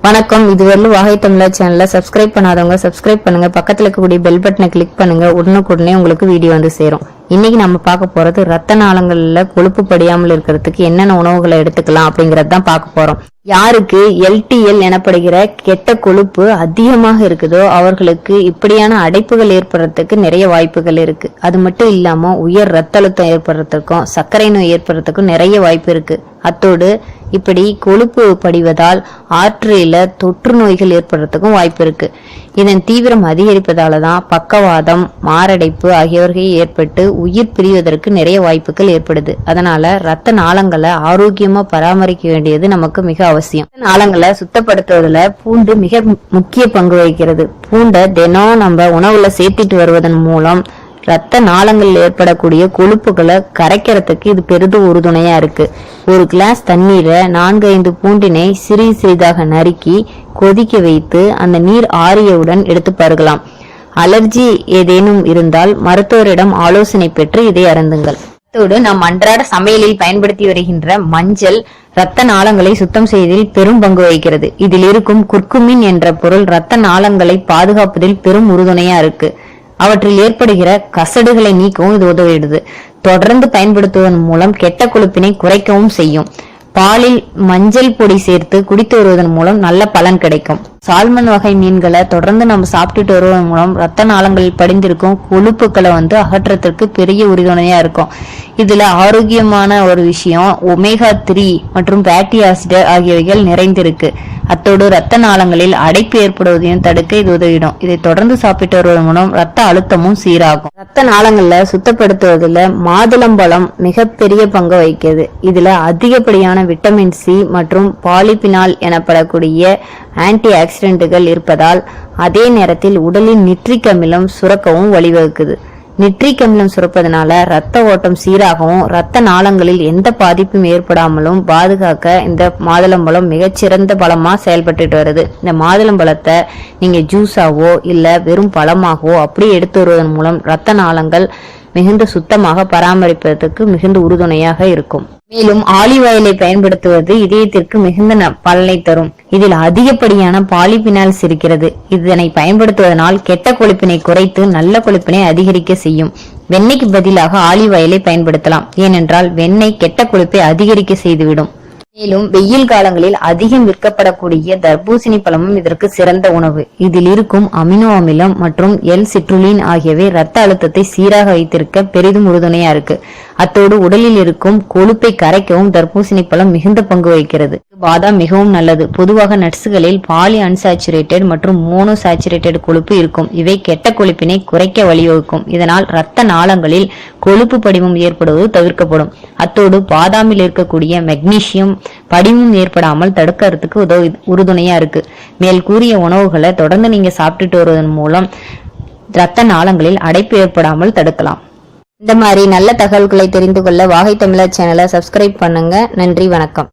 வணக்கம். இதுவரையிலும் வாகை தமிழர் சேனலை சப்ஸ்கிரைப் பண்ணாதவங்க சப்ஸ்கிரைப் பண்ணுங்க. பக்கத்துல இருக்கக்கூடிய பெல் பட்டனை கிளிக் பண்ணுங்க. உடனுக்குடனே உங்களுக்கு வீடியோ வந்து சேரும். இன்னைக்கு நம்ம பார்க்க போறது ரத்த நாளங்கள்ல கொழுப்பு படியாமல் இருக்கிறதுக்கு என்னென்ன உணவுகளை எடுத்துக்கலாம் அப்படிங்கறது தான் பார்க்க போறோம். யாருக்கு LTL எனப்படுகிற கெட்ட கொழுப்பு அதிகமாக இருக்குதோ அவர்களுக்கு இப்படியான அடைப்புகள் ஏற்படுறதுக்கு நிறைய வாய்ப்புகள் இருக்கு. அது மட்டும் இல்லாம உயர் ரத்த அழுத்தம் ஏற்படுறதுக்கும் சர்க்கரை நோய் ஏற்படுறதுக்கும் நிறைய வாய்ப்பு இருக்கு. அத்தோடு இப்படி கொழுப்பு படிவதால் ஆர்டரியில தொற்று நோய்கள் ஏற்படுறதுக்கும் வாய்ப்பு இருக்கு. இதன் தீவிரம் அதிகரிப்பதால தான் பக்கவாதம், மாரடைப்பு ஆகியவர்கள் ஏற்பட்டு உயிர் பிரிவதற்கு நிறைய வாய்ப்புகள் ஏற்படுது. அதனால ரத்த நாளங்களை ஆரோக்கியமா பராமரிக்க வேண்டியது நமக்கு மிக அவசியம். நாளங்களை சுத்தப்படுத்துவதில் பூண்டு மிக முக்கிய பங்கு வகிக்கிறது. பூண்டை தினம் நம்ம உணவுல சேர்த்திட்டு வருவதன் மூலம் ரத்த நாளங்களில் ஏற்படக்கூடிய கொழுப்புகளை கரைக்கிறதுக்கு இது பெரிதும் உறுதுணையா இருக்கு. ஒரு கிளாஸ் தண்ணீரை 4-5 பூண்டினை சிறிதாக நறுக்கி கொதிக்க வைத்து அந்த நீர் ஆறியவுடன் எடுத்து பருகலாம். அலர்ஜி ஏதேனும் இருந்தால் மருத்துவரிடம் ஆலோசனை பெற்று இதை அருந்துங்கள். அத்தோடு நாம் அன்றாட சமையலில் பயன்படுத்தி வருகின்ற மஞ்சள் ரத்த நாளங்களை சுத்தம் செய்வதில் பெரும் பங்கு வகிக்கிறது. இதில் இருக்கும் குர்குமின் என்ற பொருள் ரத்த நாளங்களை பாதுகாப்பதில் பெரும் உறுதுணையா இருக்கு. அவற்றில் ஏற்படுகிற கசடுகளை நீக்கவும் இது உதவிடுது. தொடர்ந்து பயன்படுத்துவதன் மூலம் கெட்ட கொழுப்பினை குறைக்கவும் செய்யும். பாலில் மஞ்சள் பொடி சேர்த்து குடித்து வருவதன் மூலம் நல்ல பலன் கிடைக்கும். சால்மன் வகை மீன்களை தொடர்ந்து நம்ம சாப்பிட்டுட்டு வருவதன் மூலம் ரத்த நாளங்களில் படிந்திருக்கும் கொழுப்புகளை அகற்றத்திற்கு பெரிய உறுதுணையா இருக்கும். இதுல ஆரோக்கியமான ஒரு விஷயம் ஒமேகா 3 மற்றும் ஃபேட்டி ஆசிட் ஆகியவைகள் நிறைந்திருக்கு. அத்தோடு ரத்த நாளங்களில் அடைப்பு ஏற்படுவதையும் தடுக்க இது உதவிடும். இதை தொடர்ந்து சாப்பிட்டு வருவதன் மூலம் ரத்த அழுத்தமும் சீராகும். ரத்த நாளங்கள்ல சுத்தப்படுத்துவதில் மாதுளம்பழம் மிகப்பெரிய பங்கு வகிக்கிறது. இதுல அதிகப்படியான விட்டமின் C மற்றும் பாலிபினால் எனப்படக்கூடிய ஆன்டி ஆக்சிடென்ட்கள் இருப்பதால் அதே நேரத்தில் உடலில் நிட்ரிக் அமிலம் சுரக்கவும் வழிவகுக்குது. நிட்ரிக் அமிலம் சுரப்பதனால ரத்த ஓட்டம் சீராகவும் ரத்த நாளங்களில் எந்த பாதிப்பும் ஏற்படாமலும் பாதுகாக்க இந்த மாதுளம்பழம் மிகச்சிறந்த பழமா செயல்பட்டு வருது. இந்த மாதுளம்பழத்தை நீங்க ஜூஸாவோ இல்ல வெறும் பழமாகவோ அப்படியே எடுத்து வருவதன் மூலம் ரத்த நாளங்கள் மிகுந்த சுத்தமாக பராமரிப்பதற்கு மிகுந்த உறுதுணையாக இருக்கும். மேலும் ஆலிவ் ஆயிலை பயன்படுத்துவது இதயத்திற்கு மிகுந்த பலனை தரும். இதில் அதிகப்படியான பாலிபினால்ஸ் இருக்கிறது. இதனை பயன்படுத்துவதனால் கெட்ட கொழுப்பினை குறைத்து நல்ல கொழுப்பினை அதிகரிக்க செய்யும். வெண்ணெய்க்கு பதிலாக ஆலிவ் ஆயிலை பயன்படுத்தலாம். ஏனென்றால் வெண்ணெய் கெட்ட கொழுப்பை அதிகரிக்க செய்துவிடும். மேலும் வெயில் காலங்களில் அதிகம் விற்கப்படக்கூடிய தர்பூசணி பழமும் இதற்கு சிறந்த உணவு. இதில் இருக்கும் அமினோ அமிலம் மற்றும் சிட்ருலின் ஆகியவை ரத்த அழுத்தத்தை சீராக வைத்திருக்க பெரிதும் உறுதுணையா இருக்கு. அத்தோடு உடலில் இருக்கும் கொழுப்பை கரைக்கவும் தர்பூசணி பழம் மிகுந்த பங்கு வகிக்கிறது. பாதாம் மிகவும் நல்லது. பொதுவாக நட்ஸ்களில் பாலி அன்சாச்சுரேட்டட் மற்றும் மோனோசாச்சுரேட்டட் கொழுப்பு இருக்கும். இவை கெட்ட கொழுப்பினை குறைக்க வழிவகுக்கும். இதனால் ரத்த நாளங்களில் கொழுப்பு படிமம் ஏற்படுவது தவிர்க்கப்படும். அத்தோடு பாதாமில் இருக்கக்கூடிய மெக்னீசியம் படிமம் ஏற்படாமல் தடுக்கிறதுக்கு உறுதுணையா இருக்கு. மேல் கூறிய உணவுகளை தொடர்ந்து நீங்க சாப்பிட்டுட்டு வருவதன் மூலம் ரத்த நாளங்களில் அடைப்பு ஏற்படாமல் தடுக்கலாம். இந்த மாதிரி நல்ல தகவல்களை தெரிந்து கொள்ள வாகை தமிழர் சேனலை சப்ஸ்கிரைப் பண்ணுங்க. நன்றி, வணக்கம்.